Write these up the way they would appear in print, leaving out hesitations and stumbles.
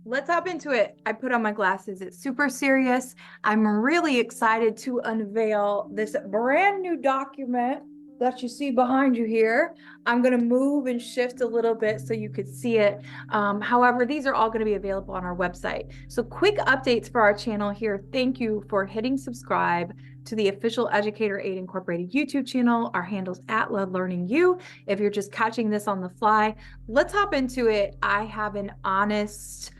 let's hop into it. I put on my glasses. It's super serious. I'm really excited to unveil this brand new document that you see behind you here. I'm going to move and shift a little bit so you could see it. However, these are all going to be available on our website. So quick updates for our channel here. Thank you for hitting subscribe to the official Educator Aid Incorporated YouTube channel. Our handle's at Love Learning You. If you're just catching this on the fly, let's hop into it. I have an honest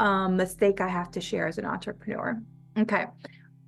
mistake I have to share as an entrepreneur. Okay.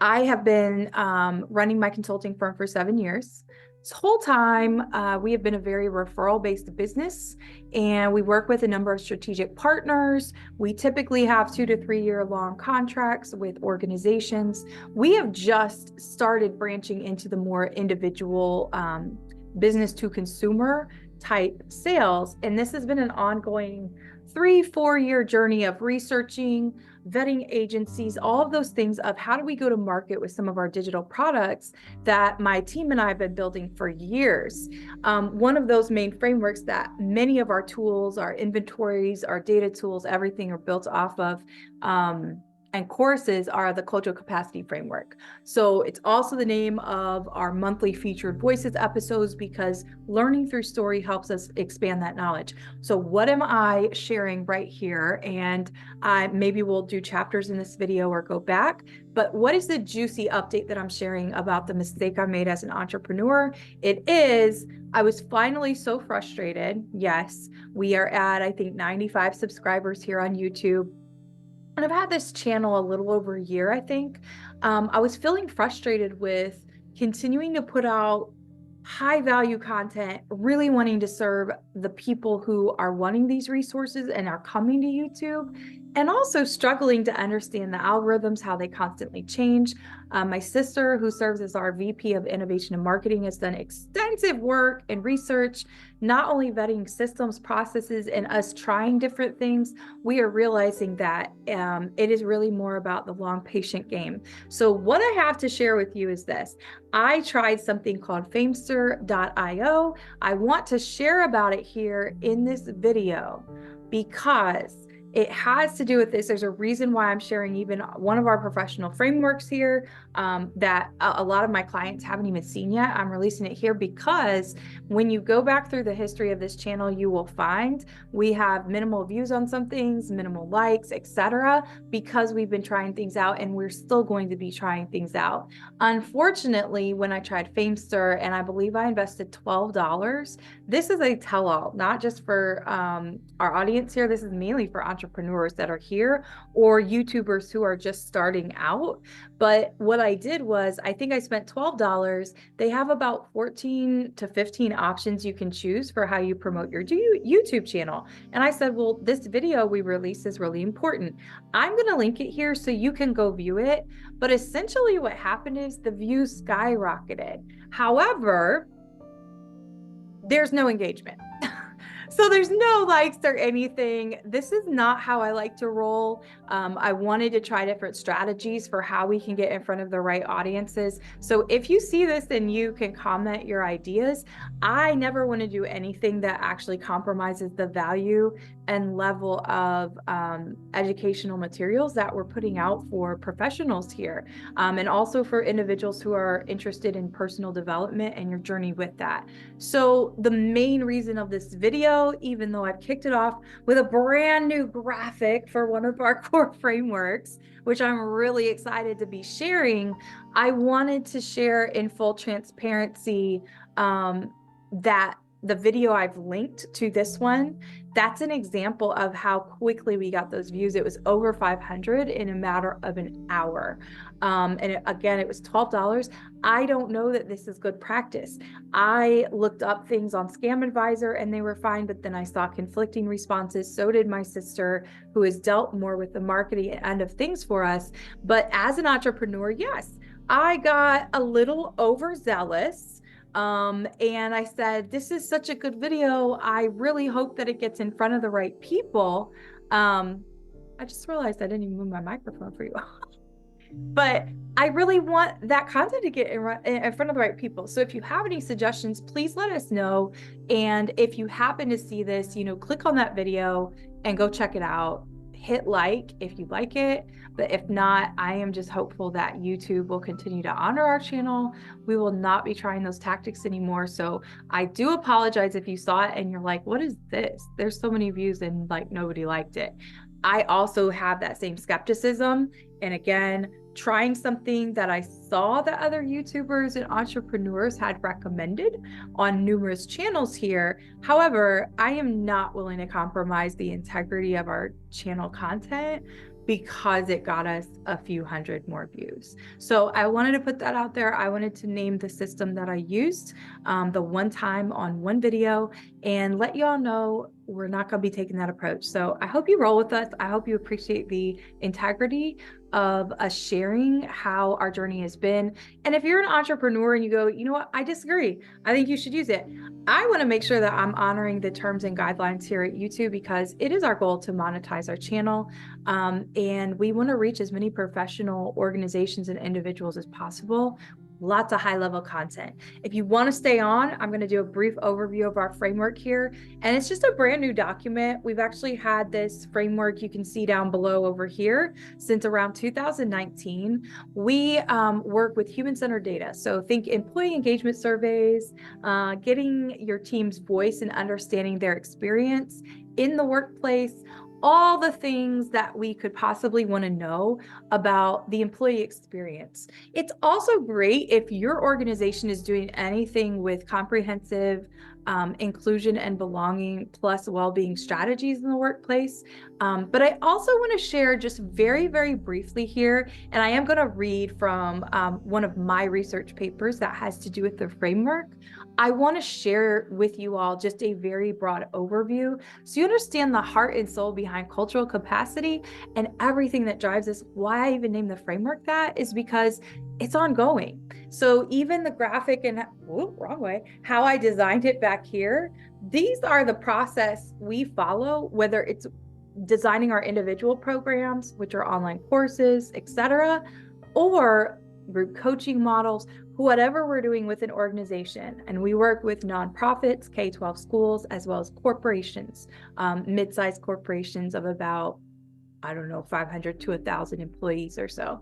I have been running my consulting firm for 7 years. This whole time, we have been a very referral-based business, and we work with a number of strategic partners. We typically have 2 to 3 year long contracts with organizations. We have just started branching into the more individual business to consumer type sales, and this has been an ongoing 3-4 year journey of researching, vetting agencies, all of those things of how do we go to market with some of our digital products that my team and I have been building for years. One of those main frameworks that many of our tools, our inventories, our data tools, everything are built off of, and courses are the Cultural Capacity Framework. So it's also the name of our monthly featured voices episodes, because learning through story helps us expand that knowledge. So what am I sharing right here? And maybe we'll do chapters in this video or go back, but what is the juicy update that I'm sharing about the mistake I made as an entrepreneur? It is, I was finally so frustrated. Yes, we are at, I think, 95 subscribers here on YouTube. And I've had this channel a little over a year, I think. I was feeling frustrated with continuing to put out high value content, really wanting to serve the people who are wanting these resources and are coming to YouTube, and also struggling to understand the algorithms, how they constantly change. My sister, who serves as our VP of Innovation and Marketing, has done extensive work and research, not only vetting systems, processes, and us trying different things. We are realizing that it is really more about the long, patient game. So what I have to share with you is this. I tried something called Famester.io. I want to share about it here in this video because it has to do with this. There's a reason why I'm sharing even one of our professional frameworks here that a lot of my clients haven't even seen yet. I'm releasing it here because when you go back through the history of this channel, you will find we have minimal views on some things, minimal likes, etc., because we've been trying things out, and we're still going to be trying things out. Unfortunately, when I tried Famester, and I believe I invested $12, this is a tell-all, not just for our audience here. This is mainly for entrepreneurs that are here or YouTubers who are just starting out. But what I did was, I think I spent $12. They have about 14 to 15 options you can choose for how you promote your YouTube channel. And I said, well, this video we released is really important. I'm going to link it here so you can go view it. But essentially what happened is the views skyrocketed. However, there's no engagement. So there's no likes or anything. This is not how I like to roll. I wanted to try different strategies for how we can get in front of the right audiences. So if you see this, then you can comment your ideas. I never want to do anything that actually compromises the value and level of educational materials that we're putting out for professionals here, and also for individuals who are interested in personal development and your journey with that. So the main reason of this video, even though I've kicked it off with a brand new graphic for one of our core frameworks, which I'm really excited to be sharing, I wanted to share in full transparency that the video I've linked to this one, that's an example of how quickly we got those views. It was over 500 in a matter of an hour. Again, it was $12. I don't know that this is good practice. I looked up things on Scam Advisor and they were fine, but then I saw conflicting responses. So did my sister, who has dealt more with the marketing end of things for us. But as an entrepreneur, yes, I got a little overzealous. And I said, this is such a good video. I really hope that it gets in front of the right people. I just realized I didn't even move my microphone for you. But I really want that content to get in front of the right people. So if you have any suggestions, please let us know. And if you happen to see this, click on that video and go check it out. hit like if you like it. But if not, I am just hopeful that YouTube will continue to honor our channel. We will not be trying those tactics anymore. So I do apologize if you saw it and you're like, what is this? There's so many views and like nobody liked it. I also have that same skepticism. And again, trying something that I saw that other YouTubers and entrepreneurs had recommended on numerous channels here. However, I am not willing to compromise the integrity of our channel content because it got us a few hundred more views. So I wanted to put that out there. I wanted to name the system that I used the one time on one video and let y'all know we're not going to be taking that approach. So I hope you roll with us. I hope you appreciate the integrity of us sharing how our journey has been. And if you're an entrepreneur and you go, you know what, I disagree, I think you should use it. I want to make sure that I'm honoring the terms and guidelines here at YouTube because it is our goal to monetize our channel. And we want to reach as many professional organizations and individuals as possible. Lots of high-level content. If you want to stay on, I'm going to do a brief overview of our framework here. And it's just a brand new document. We've actually had this framework, you can see down below over here, since around 2019. We work with human-centered data. So think employee engagement surveys, getting your team's voice and understanding their experience in the workplace, all the things that we could possibly want to know about the employee experience. It's also great if your organization is doing anything with comprehensive inclusion and belonging plus well-being strategies in the workplace. But I also want to share just very, very briefly here, and I am going to read from one of my research papers that has to do with the framework. I want to share with you all just a very broad overview so you understand the heart and soul behind cultural capacity and everything that drives us. Why I even named the framework that is because it's ongoing. So even the graphic and wrong way, how I designed it back here, these are the process we follow, whether it's designing our individual programs, which are online courses, etc., or group coaching models, whatever we're doing with an organization. And we work with nonprofits, K-12 schools, as well as corporations, mid-sized corporations of about, 500 to 1,000 employees or so.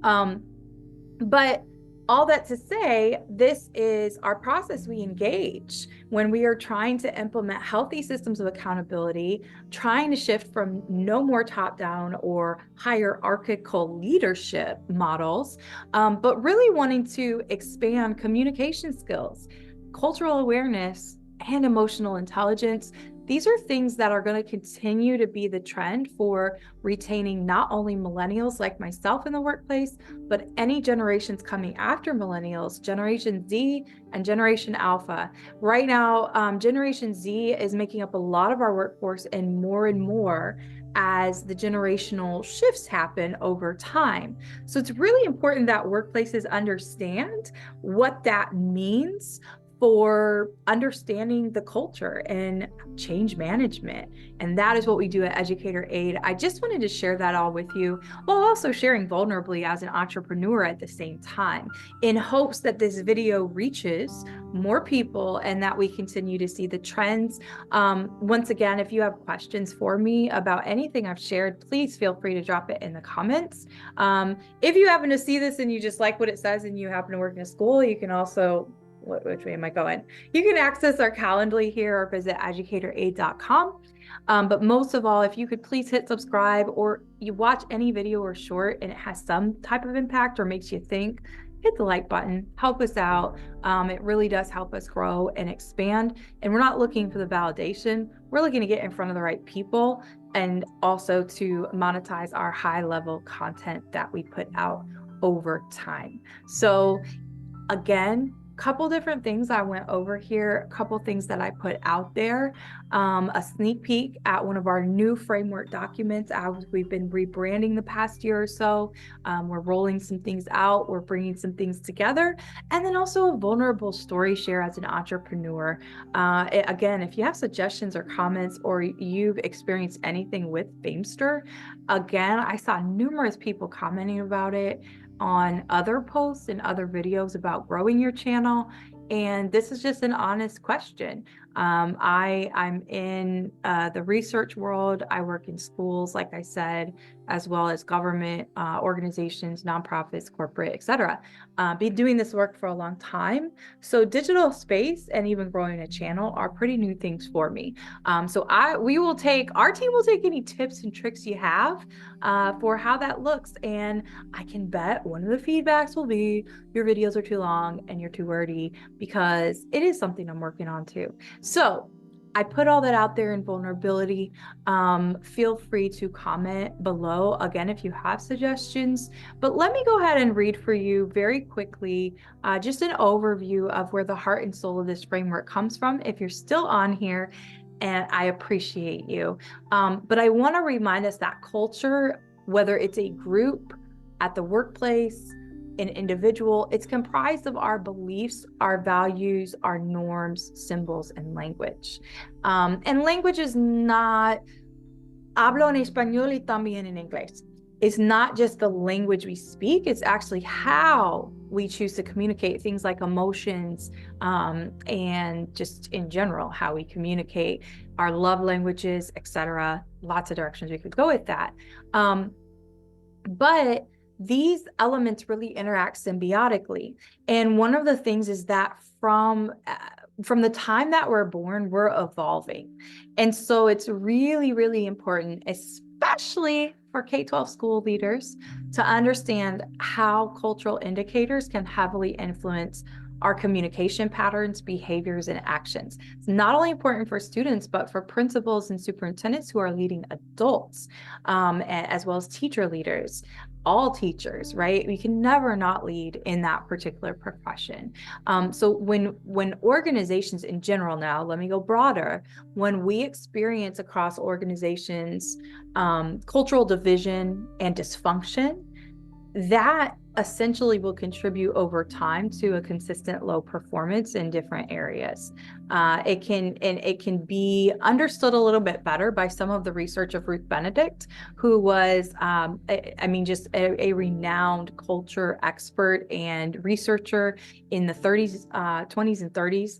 But all that to say, this is our process we engage when we are trying to implement healthy systems of accountability, trying to shift from no more top-down or hierarchical leadership models, but really wanting to expand communication skills, cultural awareness, and emotional intelligence. These are things that are going to continue to be the trend for retaining not only millennials like myself in the workplace, but any generations coming after millennials, Generation Z and Generation Alpha. Right now, Generation Z is making up a lot of our workforce and more as the generational shifts happen over time. So it's really important that workplaces understand what that means for understanding the culture and change management. And that is what we do at Educator Aid. I just wanted to share that all with you, while also sharing vulnerably as an entrepreneur at the same time, in hopes that this video reaches more people and that we continue to see the trends. Once again, if you have questions for me about anything I've shared, please feel free to drop it in the comments. If you happen to see this and you just like what it says and you happen to work in a school, you can also, which way am I going? You can access our Calendly here or visit educatoraid.com. But most of all, if you could please hit subscribe, or you watch any video or short and it has some type of impact or makes you think, hit the like button, help us out. It really does help us grow and expand. And we're not looking for the validation. We're looking to get in front of the right people and also to monetize our high level content that we put out over time. So again, couple different things I went over here, a couple things that I put out there, a sneak peek at one of our new framework documents as we've been rebranding the past year or so. We're rolling some things out, we're bringing some things together, and then also a vulnerable story share as an entrepreneur. Again, if you have suggestions or comments, or you've experienced anything with Famester, again, I saw numerous people commenting about it on other posts and other videos about growing your channel. And this is just an honest question. I'm in the research world. I work in schools, like I said, as well as government organizations, nonprofits, corporate, etc. Been doing this work for a long time. So digital space and even growing a channel are pretty new things for me. So our team will take any tips and tricks you have for how that looks. And I can bet one of the feedbacks will be your videos are too long and you're too wordy, because it is something I'm working on too. So I put all that out there in vulnerability. Feel free to comment below, again, if you have suggestions. But let me go ahead and read for you very quickly just an overview of where the heart and soul of this framework comes from, if you're still on here, and I appreciate you. But I want to remind us that culture, whether it's a group, at the workplace, an individual, it's comprised of our beliefs, our values, our norms, symbols, and language. And language is not, hablo en español y también en inglés. It's not just the language we speak, it's actually how we choose to communicate things like emotions, and just in general, how we communicate our love languages, etc. Lots of directions we could go with that. But these elements really interact symbiotically. And one of the things is that from the time that we're born, we're evolving. And so it's really, really important, especially for K-12 school leaders, to understand how cultural indicators can heavily influence our communication patterns, behaviors, and actions. It's not only important for students, but for principals and superintendents who are leading adults, as well as teacher leaders. All teachers, right? We can never not lead in that particular profession. So when organizations in general, now let me go broader, when we experience across organizations cultural division and dysfunction, that essentially will contribute over time to a consistent low performance in different areas. It can be understood a little bit better by some of the research of Ruth Benedict, who was, just a renowned culture expert and researcher in the 30s, 20s and 30s.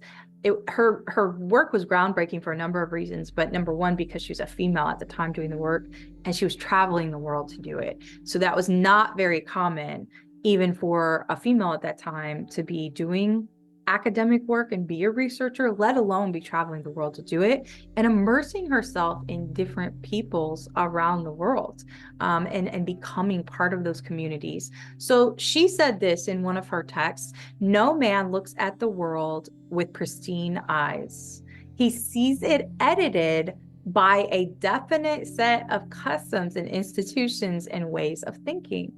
Her work was groundbreaking for a number of reasons, but number one, because she was a female at the time doing the work, and she was traveling the world to do it. So that was not very common, even for a female at that time, to be doing academic work and be a researcher, let alone be traveling the world to do it, and immersing herself in different peoples around the world, and becoming part of those communities. So she said this in one of her texts: no man looks at the world with pristine eyes. He sees it edited by a definite set of customs and institutions and ways of thinking.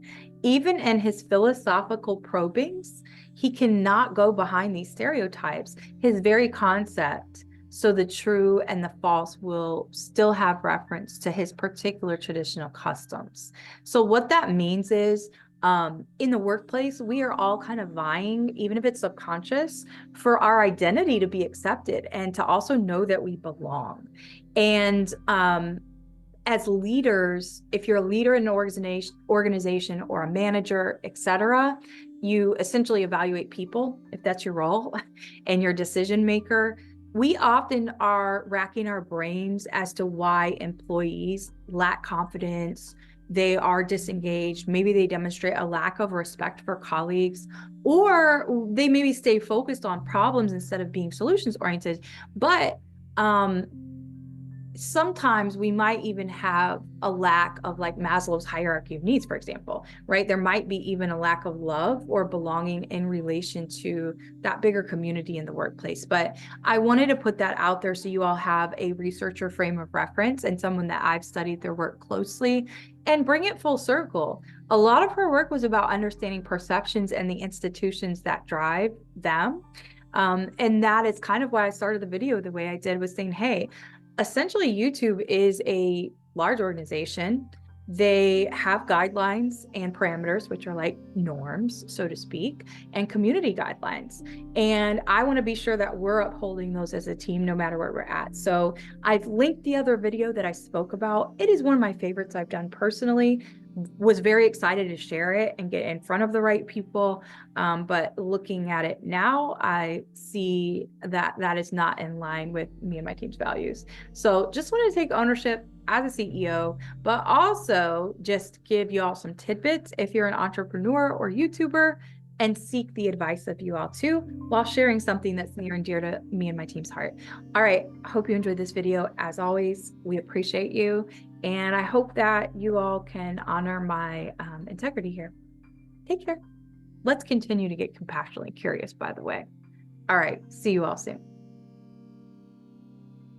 Even in his philosophical probings, he cannot go behind these stereotypes. His very concept, so the true and the false, will still have reference to his particular traditional customs. So what that means is, in the workplace, we are all kind of vying, even if it's subconscious, for our identity to be accepted and to also know that we belong. And as leaders, if you're a leader in an organization or a manager, etc., you essentially evaluate people, if that's your role, and your decision maker. We often are racking our brains as to why employees lack confidence, they are disengaged, maybe they demonstrate a lack of respect for colleagues, or they maybe stay focused on problems instead of being solutions oriented. But sometimes we might even have a lack of, like, Maslow's hierarchy of needs, for example, right? There might be even a lack of love or belonging in relation to that bigger community in the workplace. But I wanted to put that out there so you all have a researcher frame of reference and someone that I've studied their work closely, and bring it full circle. A lot of her work was about understanding perceptions and the institutions that drive them. And that is kind of why I started the video the way I did, was saying, hey, essentially YouTube is a large organization. They have guidelines and parameters, which are like norms, so to speak, and community guidelines. And I want to be sure that we're upholding those as a team, no matter where we're at. So I've linked the other video that I spoke about. It is one of my favorites I've done personally. Was very excited to share it and get in front of the right people. But looking at it now, I see that that is not in line with me and my team's values. So just want to take ownership as a CEO, but also just give you all some tidbits if you're an entrepreneur or YouTuber, and seek the advice of you all too, while sharing something that's near and dear to me and my team's heart. All right, hope you enjoyed this video. As always, we appreciate you, and I hope that you all can honor my integrity here. Take care. Let's continue to get compassionately curious, by the way. All right, see you all soon.